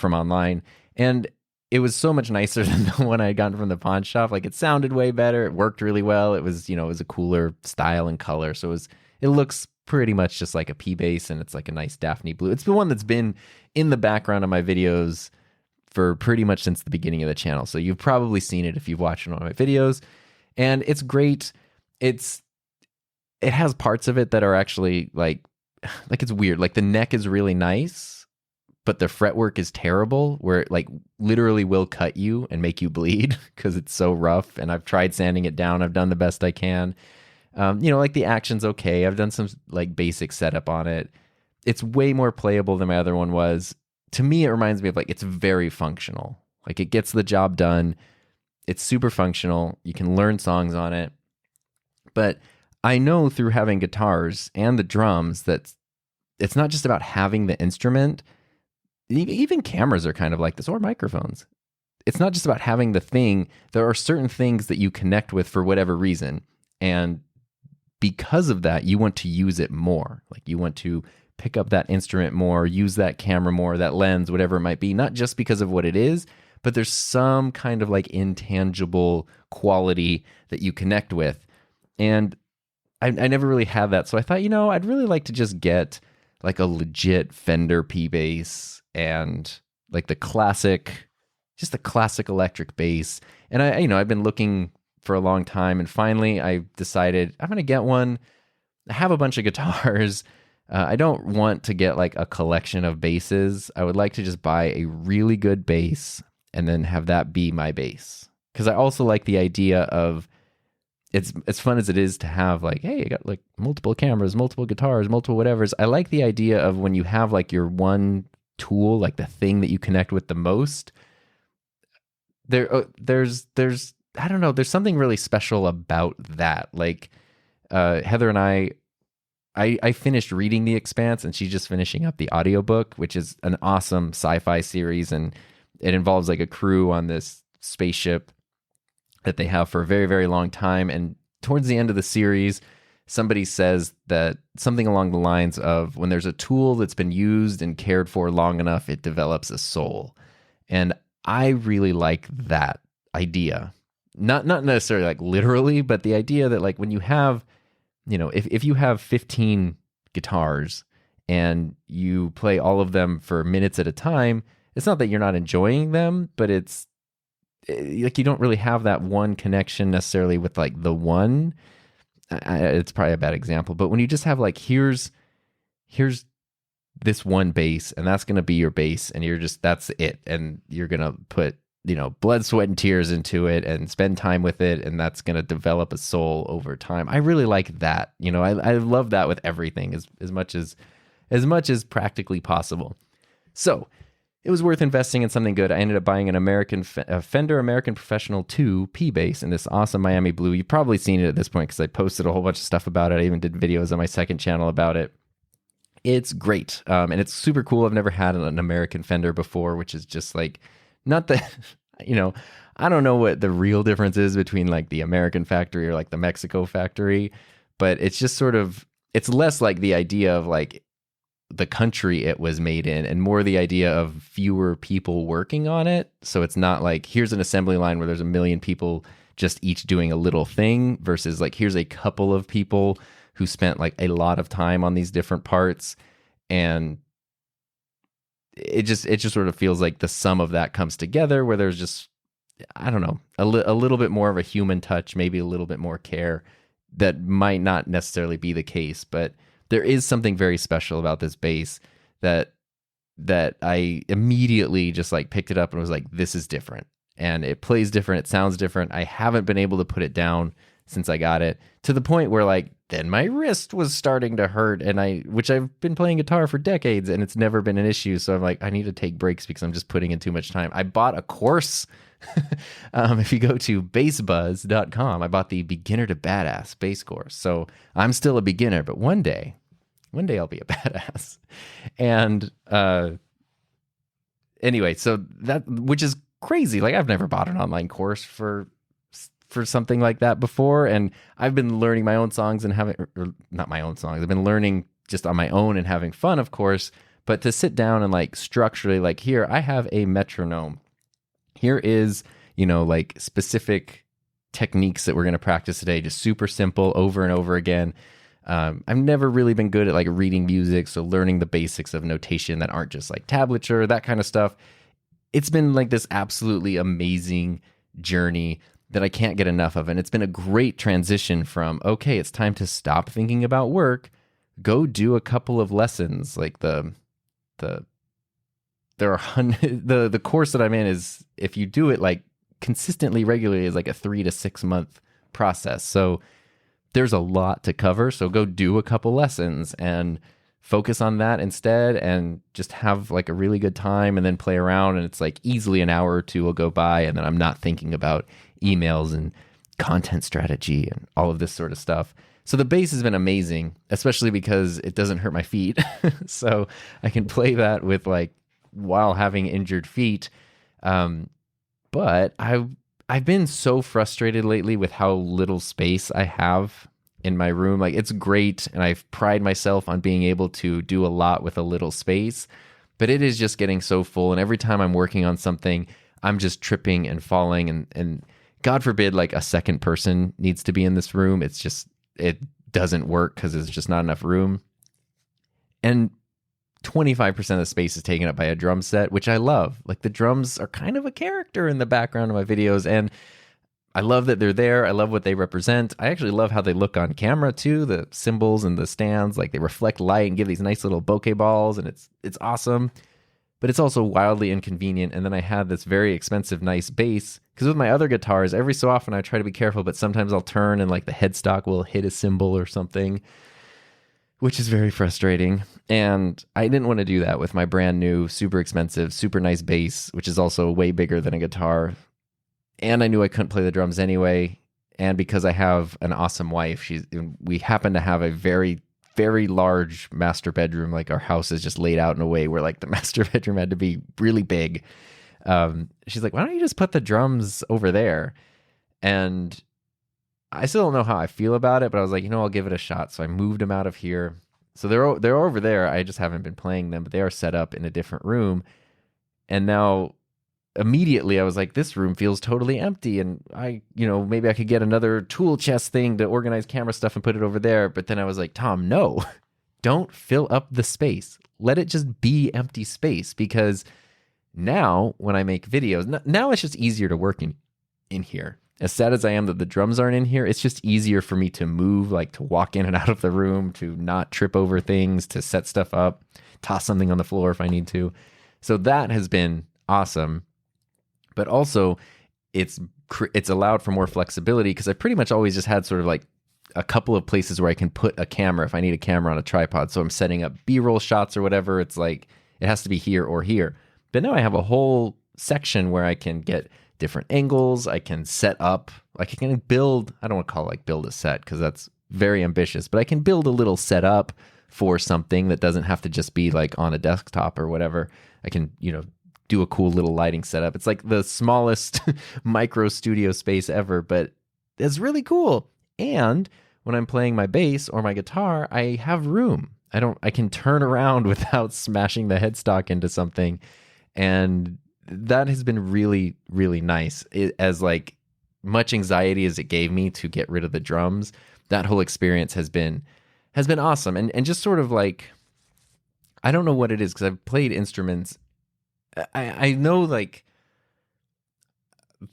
online. And it was so much nicer than the one I had gotten from the pawn shop. Like, it sounded way better. It worked really well. It was, it was a cooler style and color. So it looks pretty much just like a P-Bass, and it's like a nice Daphne blue. It's the one that's been in the background of my videos for pretty much since the beginning of the channel. So you've probably seen it if you've watched one of my videos. And it's great. It has parts of it that are actually like it's weird. Like the neck is really nice, but the fretwork is terrible, where it like literally will cut you and make you bleed because it's so rough. And I've tried sanding it down. I've done the best I can. Like the action's okay. I've done some like basic setup on it. It's way more playable than my other one was. To me, it reminds me of like, it's very functional. Like it gets the job done. It's super functional. You can learn songs on it. But I know through having guitars and the drums that it's not just about having the instrument. Even cameras are kind of like this, or microphones. It's not just about having the thing. There are certain things that you connect with for whatever reason. And because of that, you want to use it more. Like you want to pick up that instrument more, use that camera more, that lens, whatever it might be, not just because of what it is, but there's some kind of like intangible quality that you connect with. And I never really had that. So I thought, I'd really like to just get like a legit Fender P bass and like the classic electric bass. And I've been looking for a long time, and finally I decided I'm going to get one. I have a bunch of guitars. I don't want to get like a collection of basses. I would like to just buy a really good bass and then have that be my bass. Because I also like the idea of, it's as fun as it is to have like, hey, I got like multiple cameras, multiple guitars, multiple whatevers. I like the idea of when you have like your one tool, like the thing that you connect with the most. There's I don't know, there's something really special about that. Like Heather and I finished reading The Expanse, and she's just finishing up the audiobook, which is an awesome sci-fi series, and it involves like a crew on this spaceship that they have for a very, very long time. And towards the end of the series, somebody says that something along the lines of, when there's a tool that's been used and cared for long enough, it develops a soul. And I really like that idea. Not necessarily like literally, but the idea that like when you have, if you have 15 guitars and you play all of them for minutes at a time, it's not that you're not enjoying them, but it's like you don't really have that one connection necessarily with like the one. It's probably a bad example, but when you just have like, here's this one bass, and that's going to be your bass, and that's it. And you're going to put, blood, sweat, and tears into it and spend time with it. And that's going to develop a soul over time. I really like that. I love that with everything as much as practically possible. So it was worth investing in something good. I ended up buying a Fender American Professional 2 P bass in this awesome Miami blue. You've probably seen it at this point because I posted a whole bunch of stuff about it. I even did videos on my second channel about it. It's great. And it's super cool. I've never had an American Fender before, which is just like, not that, I don't know what the real difference is between like the American factory or like the Mexico factory, but it's just sort of, it's less like the idea of like the country it was made in and more the idea of fewer people working on it. So it's not like, here's an assembly line where there's a million people just each doing a little thing versus like, here's a couple of people who spent like a lot of time on these different parts. And it just sort of feels like the sum of that comes together where there's just, I don't know, a little bit more of a human touch, maybe a little bit more care that might not necessarily be the case, but there is something very special about this bass that I immediately just like picked it up and was like, this is different. And it plays different. It sounds different. I haven't been able to put it down since I got it, to the point where like, then my wrist was starting to hurt, which I've been playing guitar for decades and it's never been an issue. So I'm like, I need to take breaks because I'm just putting in too much time. I bought a course. If you go to bassbuzz.com, I bought the Beginner to Badass bass course. So I'm still a beginner, but one day I'll be a badass. And anyway, so that, which is crazy. Like I've never bought an online course for something like that before. And I've been learning my own songs and or not my own songs. I've been learning just on my own and having fun, of course, but to sit down and like structurally, like here, I have a metronome. Here is, like specific techniques that we're going to practice today, just super simple over and over again. I've never really been good at like reading music. So learning the basics of notation that aren't just like tablature, that kind of stuff. It's been like this absolutely amazing journey that I can't get enough of. And it's been a great transition from, okay, it's time to stop thinking about work, go do a couple of lessons. Like there are the course that I'm in is, if you do it like consistently, regularly, is like a 3 to 6 month process. So there's a lot to cover. So go do a couple lessons and focus on that instead, and just have like a really good time, and then play around. And it's like easily an hour or two will go by, and then I'm not thinking about emails and content strategy and all of this sort of stuff. So the bass has been amazing, especially because it doesn't hurt my feet. So I can play that with like, while having injured feet. But I've been so frustrated lately with how little space I have in my room. Like, it's great, and I pride myself on being able to do a lot with a little space, but it is just getting so full. And every time I'm working on something, I'm just tripping and falling, and God forbid, like, a second person needs to be in this room. It doesn't work because there's just not enough room. And 25% of the space is taken up by a drum set, which I love. Like, the drums are kind of a character in the background of my videos, and I love that they're there. I love what they represent. I actually love how they look on camera too. The cymbals and the stands, like, they reflect light and give these nice little bokeh balls, and it's awesome. But it's also wildly inconvenient. And then I had this very expensive, nice bass, because with my other guitars, every so often I try to be careful, but sometimes I'll turn and like the headstock will hit a cymbal or something, which is very frustrating. And I didn't want to do that with my brand new, super expensive, super nice bass, which is also way bigger than a guitar. And I knew I couldn't play the drums anyway. And because I have an awesome wife, we happen to have a very, very large master bedroom. Like, our house is just laid out in a way where like the master bedroom had to be really big. She's like, why don't you just put the drums over there? And I still don't know how I feel about it, but I was like, I'll give it a shot. So I moved them out of here. So they're over there. I just haven't been playing them, but they are set up in a different room. And now immediately I was like, this room feels totally empty. And maybe I could get another tool chest thing to organize camera stuff and put it over there. But then I was like, Tom, no, don't fill up the space. Let it just be empty space, because now when I make videos, now it's just easier to work in here. As sad as I am that the drums aren't in here, it's just easier for me to move, like to walk in and out of the room, to not trip over things, to set stuff up, toss something on the floor if I need to. So that has been awesome. But also it's allowed for more flexibility, because I pretty much always just had sort of like a couple of places where I can put a camera if I need a camera on a tripod. So I'm setting up B-roll shots or whatever. It's like, it has to be here or here. But now I have a whole section where I can get different angles. I can set up, like I can build, I don't want to call it like build a set, because that's very ambitious, but I can build a little setup for something that doesn't have to just be like on a desktop or whatever. I can, do a cool little lighting setup. It's like the smallest micro studio space ever, but it's really cool. And when I'm playing my bass or my guitar, I have room. I can turn around without smashing the headstock into something. And that has been really, really nice. As like much anxiety as it gave me to get rid of the drums, that whole experience has been awesome. And just sort of like, I don't know what it is, because I've played instruments. I know like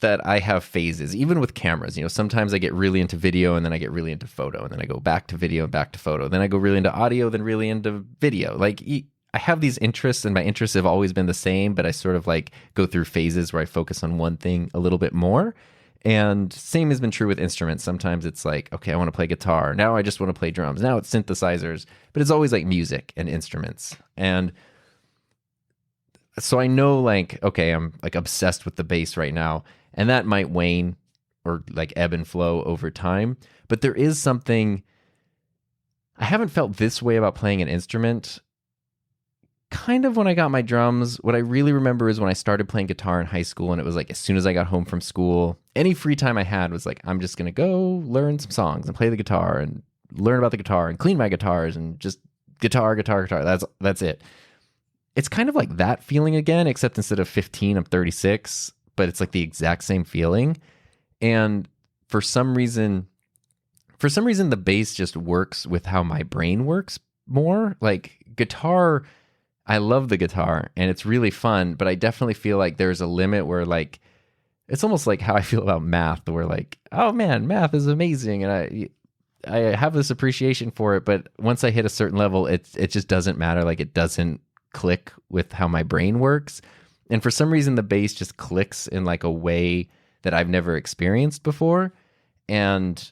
that I have phases, even with cameras. Sometimes I get really into video, and then I get really into photo, and then I go back to video and back to photo. Then I go really into audio, then really into video. Like, I have these interests, and my interests have always been the same, but I sort of like go through phases where I focus on one thing a little bit more. And same has been true with instruments. Sometimes it's like, okay, I want to play guitar. Now I just want to play drums. Now it's synthesizers, but it's always like music and instruments. And so I know, like, okay, I'm like obsessed with the bass right now, and that might wane or like ebb and flow over time. But there is something, I haven't felt this way about playing an instrument. Kind of when I got my drums. What I really remember is when I started playing guitar in high school, and it was like, as soon as I got home from school, any free time I had was like, I'm just going to go learn some songs and play the guitar and learn about the guitar and clean my guitars and just guitar. That's it. It's kind of like that feeling again, except instead of 15, I'm 36, but it's like the exact same feeling. And for some reason, the bass just works with how my brain works more. Like guitar, I love the guitar and it's really fun, but I definitely feel like there's a limit where like it's almost like how I feel about math, where like, oh man, math is amazing, and I have this appreciation for it, but once I hit a certain level, it just doesn't matter. Like it doesn't click with how my brain works. And for some reason, the bass just clicks in like a way that I've never experienced before. And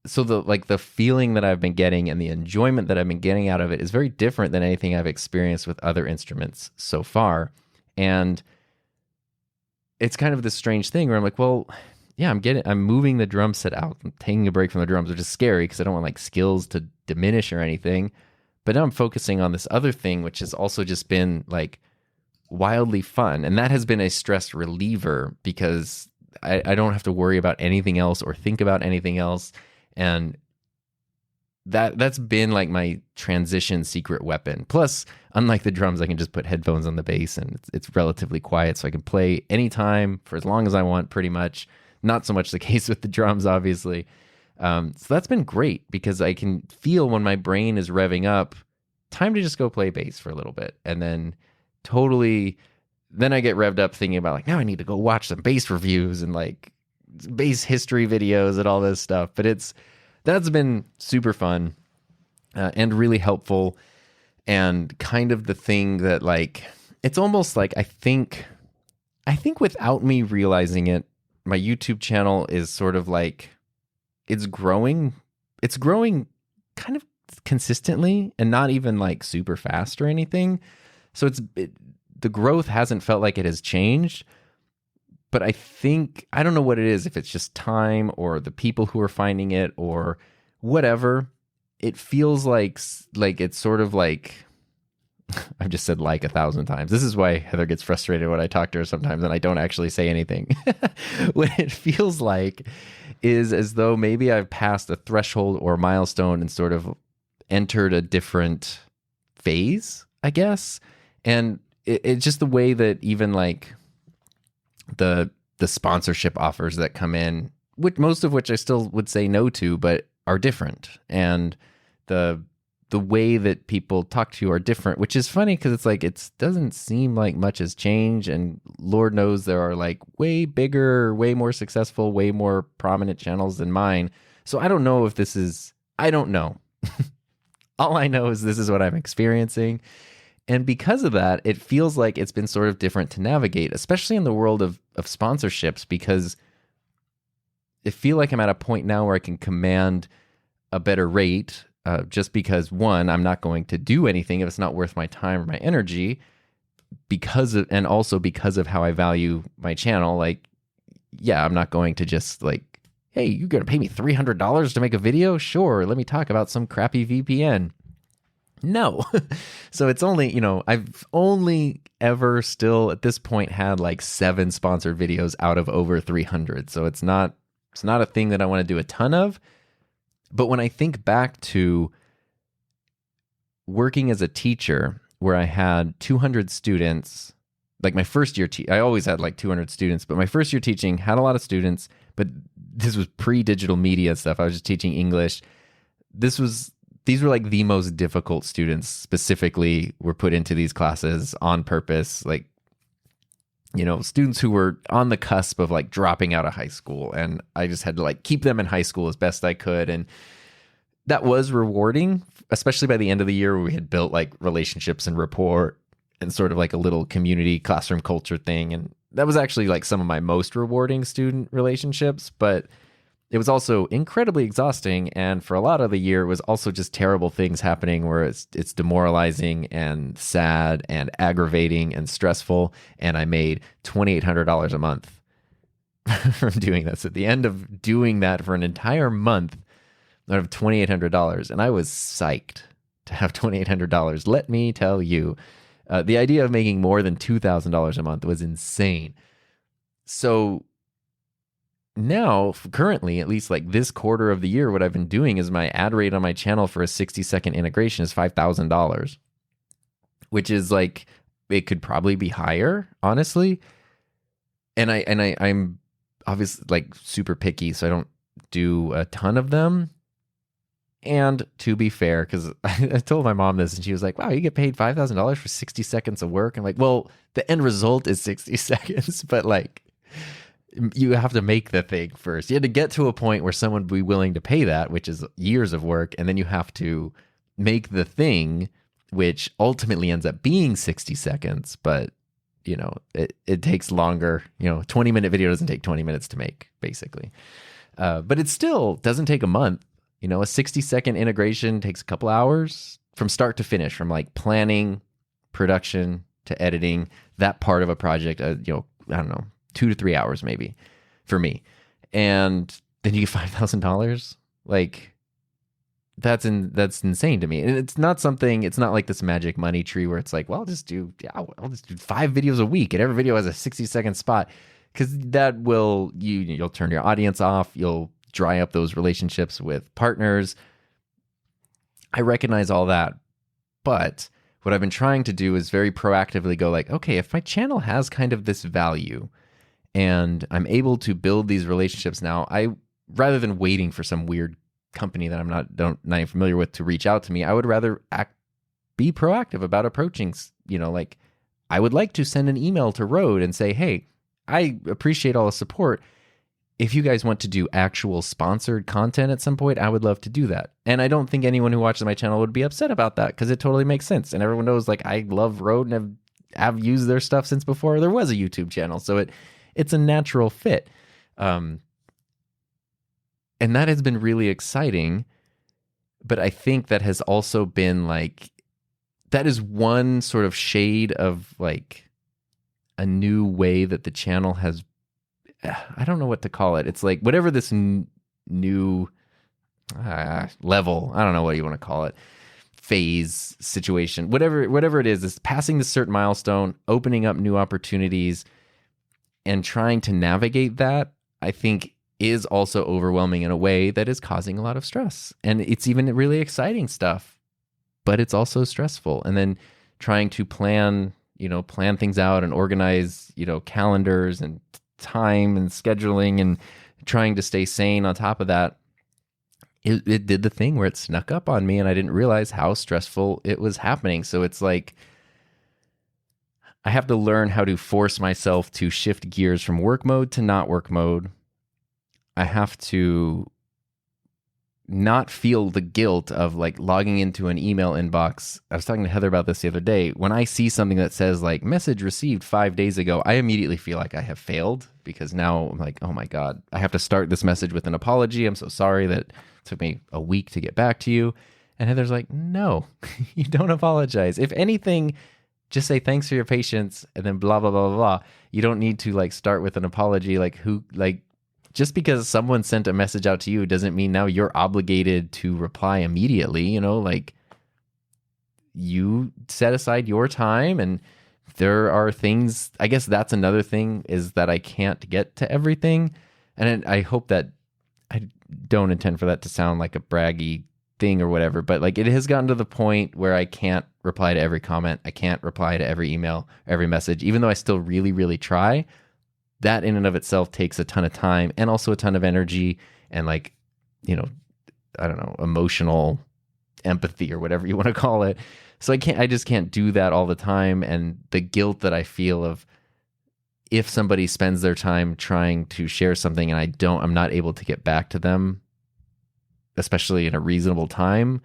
so the feeling that I've been getting and the enjoyment that I've been getting out of it is very different than anything I've experienced with other instruments so far. And it's kind of this strange thing where I'm like, well, yeah, I'm moving the drum set out. I'm taking a break from the drums, which is scary because I don't want like skills to diminish or anything. But now I'm focusing on this other thing, which has also just been like wildly fun. And that has been a stress reliever because I don't have to worry about anything else or think about anything else. And that's been like my transition secret weapon. Plus, unlike the drums, I can just put headphones on the bass and it's relatively quiet, so I can play anytime for as long as I want, pretty much. Not so much the case with the drums, obviously. So that's been great because I can feel when my brain is revving up, time to just go play bass for a little bit. And then then I get revved up thinking about like, now I need to go watch some bass reviews and like bass history videos and all this stuff. But that's been super fun and really helpful, and kind of the thing that like, it's almost like I think without me realizing it, my YouTube channel is sort of like, it's growing kind of consistently and not even like super fast or anything. So the growth hasn't felt like it has changed. But I don't know what it is, if it's just time or the people who are finding it or whatever. It feels like it's sort of like, I've just said like 1,000 times. This is why Heather gets frustrated when I talk to her sometimes and I don't actually say anything. What it feels like is as though maybe I've passed a threshold or milestone and sort of entered a different phase, I guess. And it's just the way that even like the sponsorship offers that come in, most of which I still would say no to, but are different. And the way that people talk to you are different, which is funny because it's like, it doesn't seem like much has changed. And Lord knows there are like way bigger, way more successful, way more prominent channels than mine. So I don't know if I don't know. All I know is this is what I'm experiencing. And because of that, it feels like it's been sort of different to navigate, especially in the world of sponsorships, because I feel like I'm at a point now where I can command a better rate, just because, one, I'm not going to do anything if it's not worth my time or my energy, and also because of how I value my channel. Like, yeah, I'm not going to just like, hey, you're going to pay me $300 to make a video? Sure, let me talk about some crappy VPN. No. So it's only, I've only ever still at this point had like 7 sponsored videos out of over 300. So it's not a thing that I want to do a ton of. But when I think back to working as a teacher where I had 200 students, like my first year, I always had like 200 students, but my first year teaching had a lot of students, but this was pre-digital media stuff. I was just teaching English. These were like the most difficult students specifically were put into these classes on purpose. Like, students who were on the cusp of like dropping out of high school. And I just had to like keep them in high school as best I could. And that was rewarding, especially by the end of the year where we had built like relationships and rapport and sort of like a little community classroom culture thing. And that was actually like some of my most rewarding student relationships, but it was also incredibly exhausting, and for a lot of the year, it was also just terrible things happening where it's demoralizing and sad and aggravating and stressful, and I made $2,800 a month from doing this. At the end of doing that for an entire month, out of $2,800, and I was psyched to have $2,800. Let me tell you, the idea of making more than $2,000 a month was insane. So now, currently, at least like this quarter of the year, what I've been doing is my ad rate on my channel for a 60-second integration is $5,000, which is like, it could probably be higher, honestly. And I'm obviously like super picky, so I don't do a ton of them. And to be fair, because I told my mom this and she was like, wow, you get paid $5,000 for 60 seconds of work. I'm like, well, the end result is 60 seconds, but like, you have to make the thing first. You had to get to a point where someone would be willing to pay that, which is years of work, and then you have to make the thing, which ultimately ends up being 60 seconds, but it takes longer. 20-minute video doesn't take 20 minutes to make, basically. But it still doesn't take a month. A 60-second integration takes a couple hours from start to finish, from like planning, production to editing, that part of a project, I don't know, 2 to 3 hours maybe for me. And then you get $5,000. Like, that's insane to me. And it's not like this magic money tree where it's like, well, I'll just do 5 videos a week and every video has a 60-second spot. Because that you'll turn your audience off. You'll dry up those relationships with partners. I recognize all that. But what I've been trying to do is very proactively go like, okay, if my channel has kind of this value and I'm able to build these relationships now, rather than waiting for some weird company that I'm not even familiar with to reach out to me, I would rather be proactive about approaching, like I would like to send an email to Rode and say, hey, I appreciate all the support. If you guys want to do actual sponsored content at some point, I would love to do that. And I don't think anyone who watches my channel would be upset about that, because it totally makes sense. And everyone knows, like, I love Rode and have used their stuff since before there was a YouTube channel. So it's a natural fit. And that has been really exciting. But I think that has also been like, that is one sort of shade of like a new way that the channel has, I don't know what to call it. It's like whatever this new level, I don't know what you want to call it, phase, situation, whatever it is passing this certain milestone, opening up new opportunities, and trying to navigate that, I think is also overwhelming in a way that is causing a lot of stress. And it's even really exciting stuff, but it's also stressful. And then trying to plan things out and organize, calendars and time and scheduling, and trying to stay sane on top of that. It did the thing where it snuck up on me and I didn't realize how stressful it was happening. So it's like, I have to learn how to force myself to shift gears from work mode to not work mode. I have to not feel the guilt of like logging into an email inbox. I was talking to Heather about this the other day. When I see something that says like message received 5 days ago, I immediately feel like I have failed, because now I'm like, oh my God, I have to start this message with an apology. I'm so sorry that it took me a week to get back to you. And Heather's like, no, you don't apologize. If anything, just say thanks for your patience and then blah, blah, blah, blah, blah. You don't need to like start with an apology. Just because someone sent a message out to you doesn't mean now you're obligated to reply immediately. Like, you set aside your time, and there are things, I guess that's another thing, is that I can't get to everything. And I hope that, I don't intend for that to sound like a braggy thing or whatever, but like it has gotten to the point where I can't reply to every comment. I can't reply to every email, every message, even though I still really, really try. That in and of itself takes a ton of time and also a ton of energy and like, I don't know, emotional empathy or whatever you want to call it. So I just can't do that all the time. And the guilt that I feel of, if somebody spends their time trying to share something and I'm not able to get back to them, especially in a reasonable time,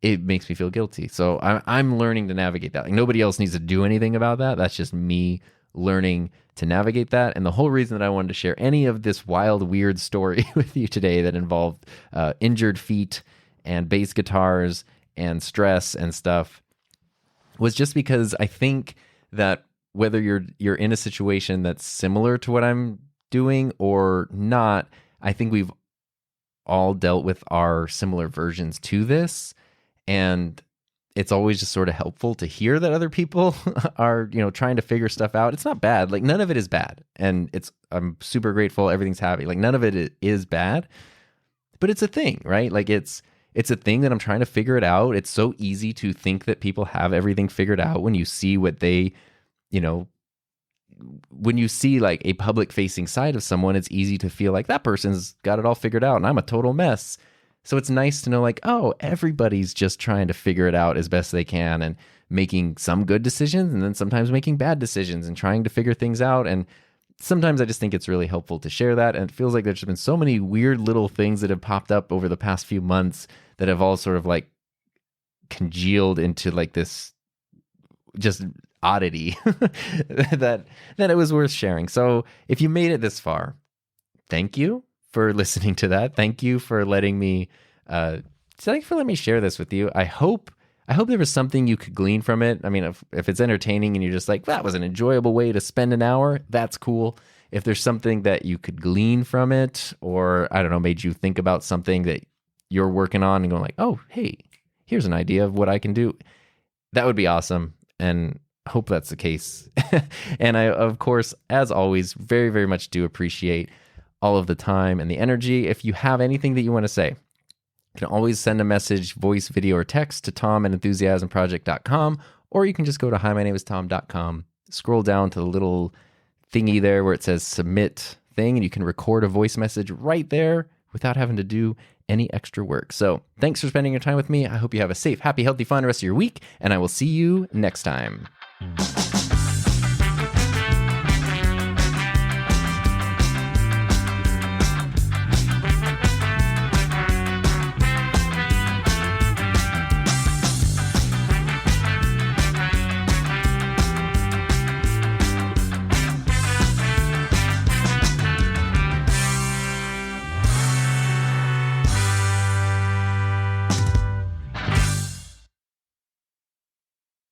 it makes me feel guilty. So I'm learning to navigate that. Like, nobody else needs to do anything about that. That's just me learning to navigate that. And the whole reason that I wanted to share any of this wild, weird story with you today that involved injured feet and bass guitars and stress and stuff was just because I think that whether you're in a situation that's similar to what I'm doing or not, I think we've all dealt with our similar versions to this. And it's always just sort of helpful to hear that other people are, trying to figure stuff out. It's not bad. Like, none of it is bad. And I'm super grateful. Everything's happy. Like, none of it is bad, but it's a thing, right? Like, it's a thing that I'm trying to figure it out. It's so easy to think that people have everything figured out when you see what they, when you see like a public facing side of someone, it's easy to feel like that person's got it all figured out and I'm a total mess. So it's nice to know like, oh, everybody's just trying to figure it out as best they can and making some good decisions and then sometimes making bad decisions and trying to figure things out. And sometimes I just think it's really helpful to share that. And it feels like there's been so many weird little things that have popped up over the past few months that have all sort of like congealed into like this just oddity that it was worth sharing. So if you made it this far, thank you for listening to that. Thank you for letting me share this with you. I hope there was something you could glean from it. I mean, if it's entertaining and you're just like, that was an enjoyable way to spend an hour, that's cool. If there's something that you could glean from it, or I don't know, made you think about something that you're working on and going like, oh, hey, here's an idea of what I can do, that would be awesome. And hope that's the case. And I, of course, as always, very, very much do appreciate all of the time and the energy. If you have anything that you want to say, you can always send a message, voice, video, or text to tom@enthusiasmproject.com, or you can just go to hiMyNameIsTom.com, scroll down to the little thingy there where it says submit thing, and you can record a voice message right there without having to do any extra work. So thanks for spending your time with me. I hope you have a safe, happy, healthy, fun rest of your week, and I will see you next time.